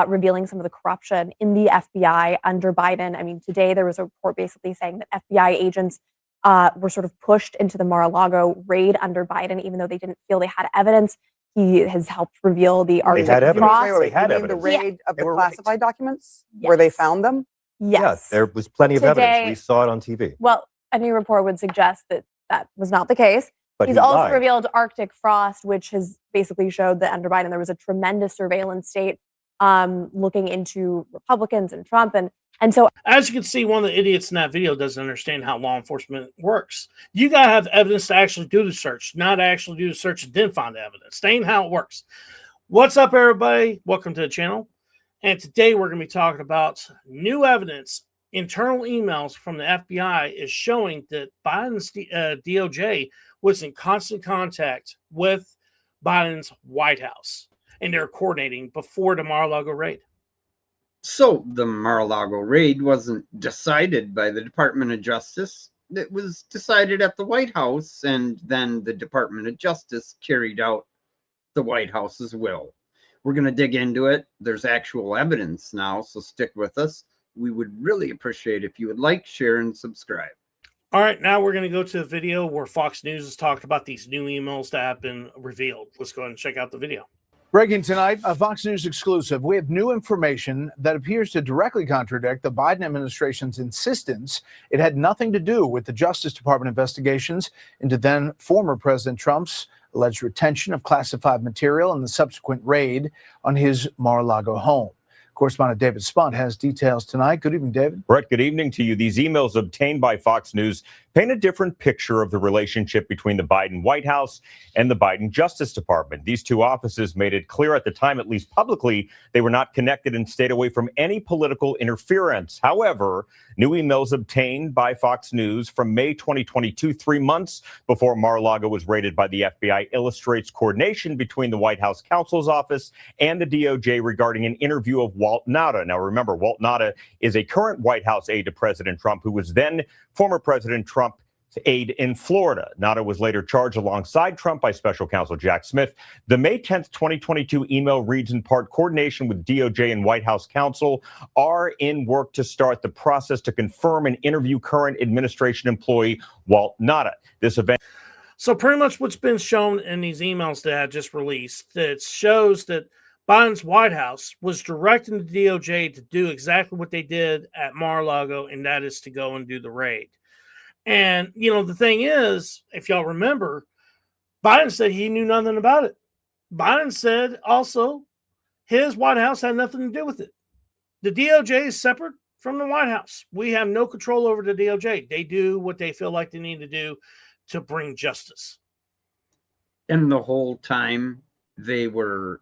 revealing some of the corruption in the FBI under Biden. I mean, today there was a report basically saying that FBI agents were sort of pushed into the Mar-A-Lago raid under Biden, even though they didn't feel they had evidence. He has helped reveal the Arctic frost. Wait, you mean the raid of the classified documents where they found them? Yes. Yeah, there was plenty of evidence. We saw it on TV. Well, a new report would suggest that that was not the case. But He's also revealed Arctic frost, which has basically showed that under Biden there was a tremendous surveillance state looking into Republicans and Trump. And so, as you can see, one of the idiots in that video doesn't understand how law enforcement works. You got to have evidence to actually do the search, not actually do the search and then find the evidence. That ain't how it works. What's up, everybody? Welcome to the channel. And today we're going to be talking about new evidence. Internal emails from the FBI is showing that Biden's DOJ was in constant contact with Biden's White House, and they're coordinating before the Mar-A-Lago raid. So the Mar-A-Lago raid wasn't decided by the Department of Justice. It was decided at the White House, and then the Department of Justice carried out the White House's will. We're going to dig into it. There's actual evidence now, so stick with us. We would really appreciate if you would like, share, and subscribe. All right, now we're going to go to a video where Fox News has talked about these new emails that have been revealed. Let's go ahead and check out the video. Breaking tonight, a Fox News exclusive. We have new information that appears to directly contradict the Biden administration's insistence it had nothing to do with the Justice Department investigations into then former President Trump's alleged retention of classified material and the subsequent raid on his Mar-A-Lago home. Correspondent David Spunt has details tonight. Good evening, David. Brett, good evening to you. These emails obtained by Fox News paint a different picture of the relationship between the Biden White House and the Biden Justice Department. These two offices made it clear at the time, at least publicly, they were not connected and stayed away from any political interference. However, new emails obtained by Fox News from May 2022, 3 months before Mar-A-Lago was raided by the FBI, illustrates coordination between the White House counsel's office and the DOJ regarding an interview of Walt Nauta. Now, remember, Walt Nauta is a current White House aide to President Trump, who was then former President Trump's aide in Florida. Nauta was later charged alongside Trump by special counsel Jack Smith. The May 10th, 2022 email reads in part, coordination with DOJ and White House counsel are in work to start the process to confirm and interview current administration employee Walt Nauta. This event. So pretty much what's been shown in these emails that I just released, that shows that Biden's White House was directing the DOJ to do exactly what they did at Mar-A-Lago, and that is to go and do the raid. And, you know, the thing is, if y'all remember, Biden said he knew nothing about it. Biden said also his White House had nothing to do with it. The DOJ is separate from the White House. We have no control over the DOJ. They do what they feel like they need to do to bring justice. And the whole time they were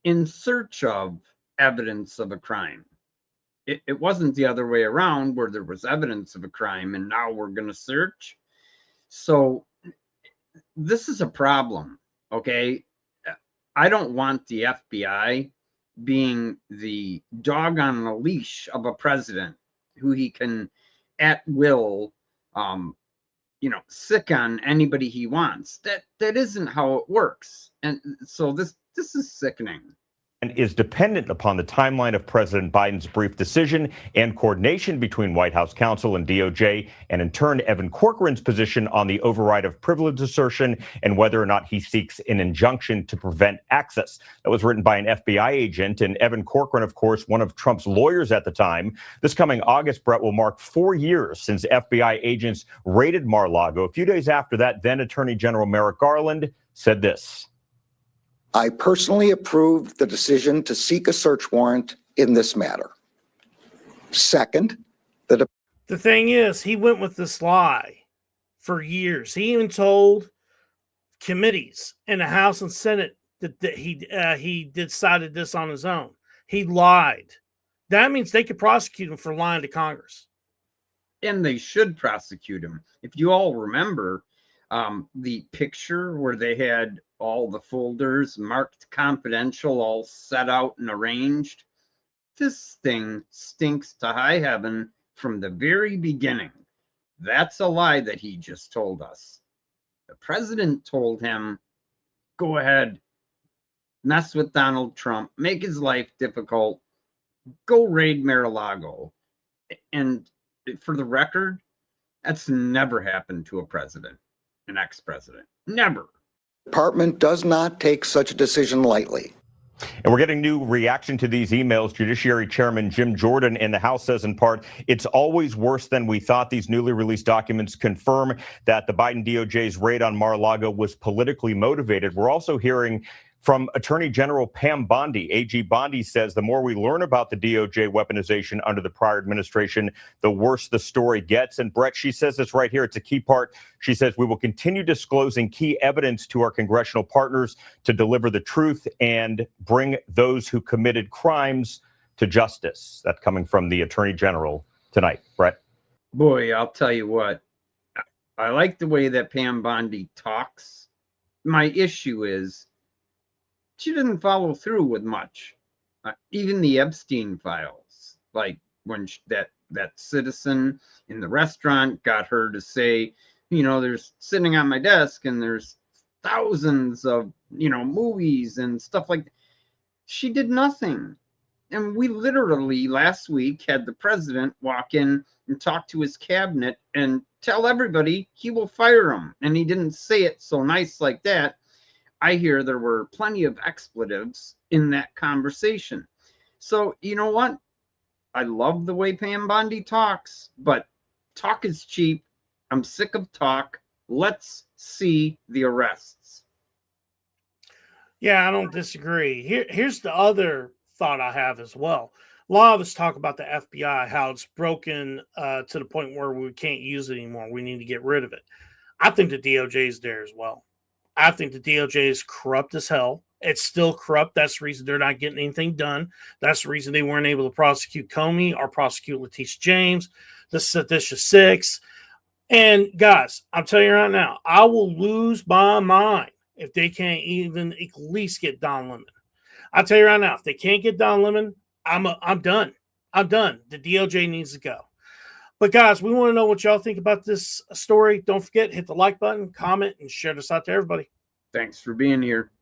in search of evidence of a crime. It wasn't the other way around where there was evidence of a crime and now we're going to search. So this is a problem, okay? I don't want the FBI being the dog on a leash of a president who he can at will, sick on anybody he wants. That isn't how it works. And so this is sickening. And is dependent upon the timeline of President Biden's brief decision and coordination between White House counsel and DOJ, and in turn, Evan Corcoran's position on the override of privilege assertion and whether or not he seeks an injunction to prevent access. That was written by an FBI agent, and Evan Corcoran, of course, one of Trump's lawyers at the time. This coming August, Brett, will mark 4 years since FBI agents raided Mar-A-Lago. A few days after that, then Attorney General Merrick Garland said this. I personally approved the decision to seek a search warrant in this matter. Second, the thing is, he went with this lie for years. He even told committees in the House and Senate that he decided this on his own. He lied. That means they could prosecute him for lying to Congress. And they should prosecute him. If you all remember the picture where they had all the folders marked confidential, all set out and arranged. This thing stinks to high heaven from the very beginning. That's a lie that he just told us. The president told him, go ahead, mess with Donald Trump, make his life difficult, go raid Mar-A-Lago. And for the record, that's never happened to a president, an ex-president. Never. Department does not take such a decision lightly. And we're getting new reaction to these emails. Judiciary Chairman Jim Jordan in the House says, in part, it's always worse than we thought. These newly released documents confirm that the Biden DOJ's raid on Mar-a-Lago was politically motivated. We're also hearing from Attorney General Pam Bondi. AG Bondi says the more we learn about the DOJ weaponization under the prior administration, the worse the story gets. And Brett, she says this right here. It's a key part. She says we will continue disclosing key evidence to our congressional partners to deliver the truth and bring those who committed crimes to justice. That's coming from the Attorney General tonight. Brett. Boy, I'll tell you what. I like the way that Pam Bondi talks. My issue is she didn't follow through with much. Even the Epstein files, like when that citizen in the restaurant got her to say, there's sitting on my desk and there's thousands of, movies and stuff like that. She did nothing. And we literally last week had the president walk in and talk to his cabinet and tell everybody he will fire him. And he didn't say it so nice like that. I hear there were plenty of expletives in that conversation. So, you know what? I love the way Pam Bondi talks, but talk is cheap. I'm sick of talk. Let's see the arrests. Yeah, I don't disagree. Here's the other thought I have as well. A lot of us talk about the FBI, how it's broken to the point where we can't use it anymore. We need to get rid of it. I think the DOJ is there as well. I think the DOJ is corrupt as hell. It's still corrupt. That's the reason they're not getting anything done. That's the reason they weren't able to prosecute Comey or prosecute Letitia James, the Seditious Six. And guys, I'm telling you right now, I will lose my mind if they can't even at least get Don Lemon. I'll tell you right now, if they can't get Don Lemon, I'm done. I'm done. The DOJ needs to go. But guys, we want to know what y'all think about this story. Don't forget, hit the like button, comment, and share this out to everybody. Thanks for being here.